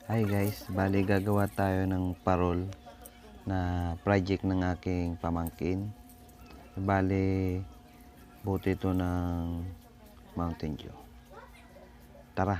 Hi guys, bali gagawa tayo ng parol na project ng aking pamangkin. Bali buti ito ng Mountain Dew. Tara!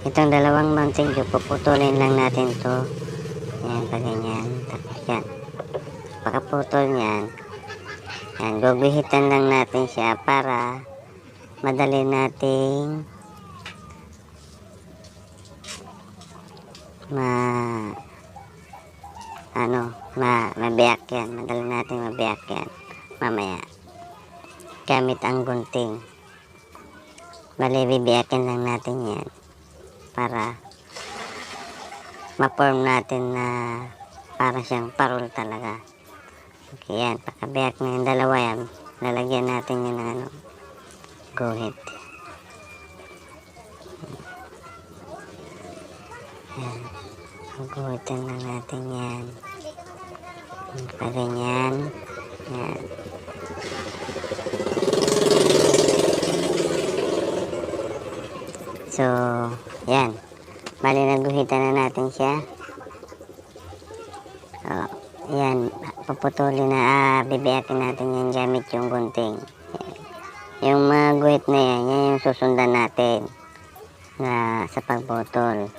Itong dalawang Mountain Dew, puputulin lang natin to. Yan, pa ganyan. Tapos yan. Pagkaputol niyan, yan, guguhitan lang natin siya para madali nating mabiyak yan. Madali nating mabiyak yan mamaya. Gamit ang gunting. Bali, bibiyakin lang natin yan para ma-form natin na para siyang parol talaga. Okay, yan. Pagkabiyak na yung dalawa yan, lalagyan natin yun ng guhit. Yan. Guhitan lang natin yan. Ganyan. Yan. So, yan. Bali, naguhitan na natin siya. So, yan. Paputulin na, bibiyakin natin yan gamit yung gunting. Yan. Yung mga guhit na yan, yan yung susundan natin na sa pagputol.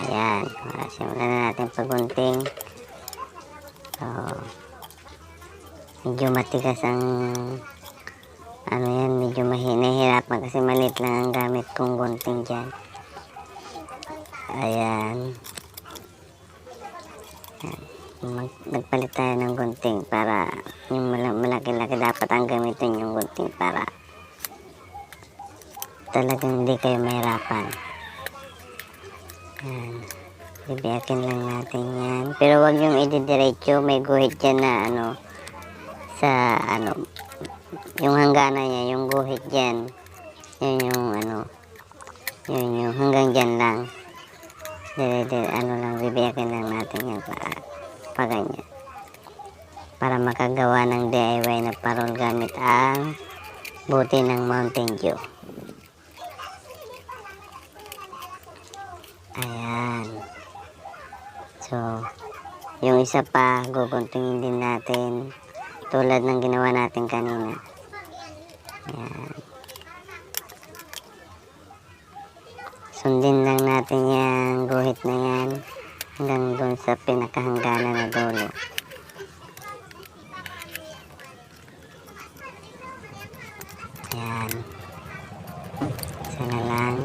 Ayan. Simulan na natin paggunting. So, medyo matigas ang medyo mahihirapan kasi maliit lang ang gamit kong gunting dyan. Ayan. Nagpalit tayo ng gunting para yung malaki-laki dapat ang gamitin yung gunting para talagang hindi kayo mahirapan. Ayan. Bibiyakin lang natin yan. Pero wag yung ididiretso, may guhit dyan na yung hangganan niya, yung guhit dyan. Yun yung hanggang dyan lang. Bibiyakin lang natin yan pa ganyan. Para makagawa ng DIY na parol gamit ang buti ng Mountain Dew. Ayan. So, yung isa pa, guguntingin din natin tulad ng ginawa natin kanina. Ayan. Sundin lang natin yung guhit na yan hanggang doon sa pinakahangganan na dulo. Ayan. Isa na lang.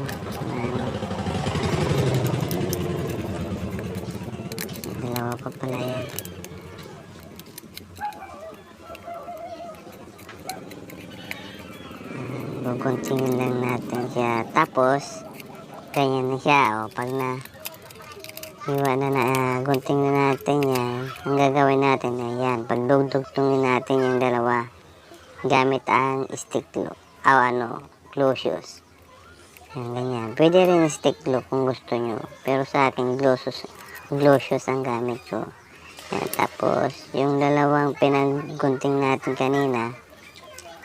Dalawa pa pala yan. Guguntingin lang natin siya. Tapos, ganyan na siya. O, pag gunting na natin yan, ang gagawin natin ay yan. Pag dugtungin natin yung dalawa, gamit ang stick glue. Glue shoes. Yan, ganyan. Pwede rin stick glue kung gusto nyo. Pero sa akin, glue shoes ang gamit ko. Yan, tapos, yung dalawang pinaggunting natin kanina,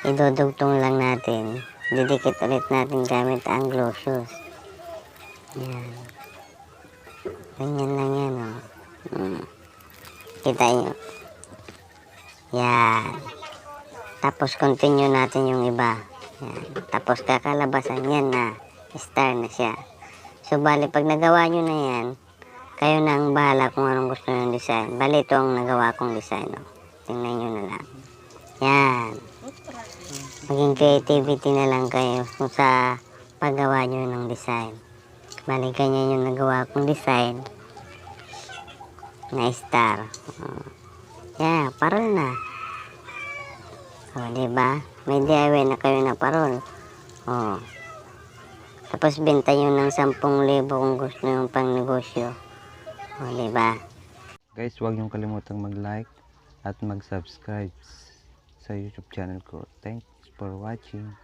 idudugtong lang natin. Didikit ulit natin gamit ang glue shoes. Yan. Ganyan lang yan, o. Kita nyo. Yan. Tapos, continue natin yung iba. Yan. Tapos, kakalabasan yan na star na siya. So, bali, pag nagawa nyo na yan, kayo na ang bahala kung anong gusto nyo design. Bali, ito ang nagawa kong design, o. Tingnan nyo na lang. Yan. Maging creativity na lang kayo kung sa paggawa nyo ng design. Bali, ganyan yung nagawa kong design na star. Yeah, parol na. O, diba? May DIY na kayo na parol. O. Tapos, benta nyo ng 10,000 kung gusto nyo pang negosyo. O, diba? Guys, huwag niyong kalimutang mag-like at mag-subscribe. sa YouTube channel ko. Thanks for watching.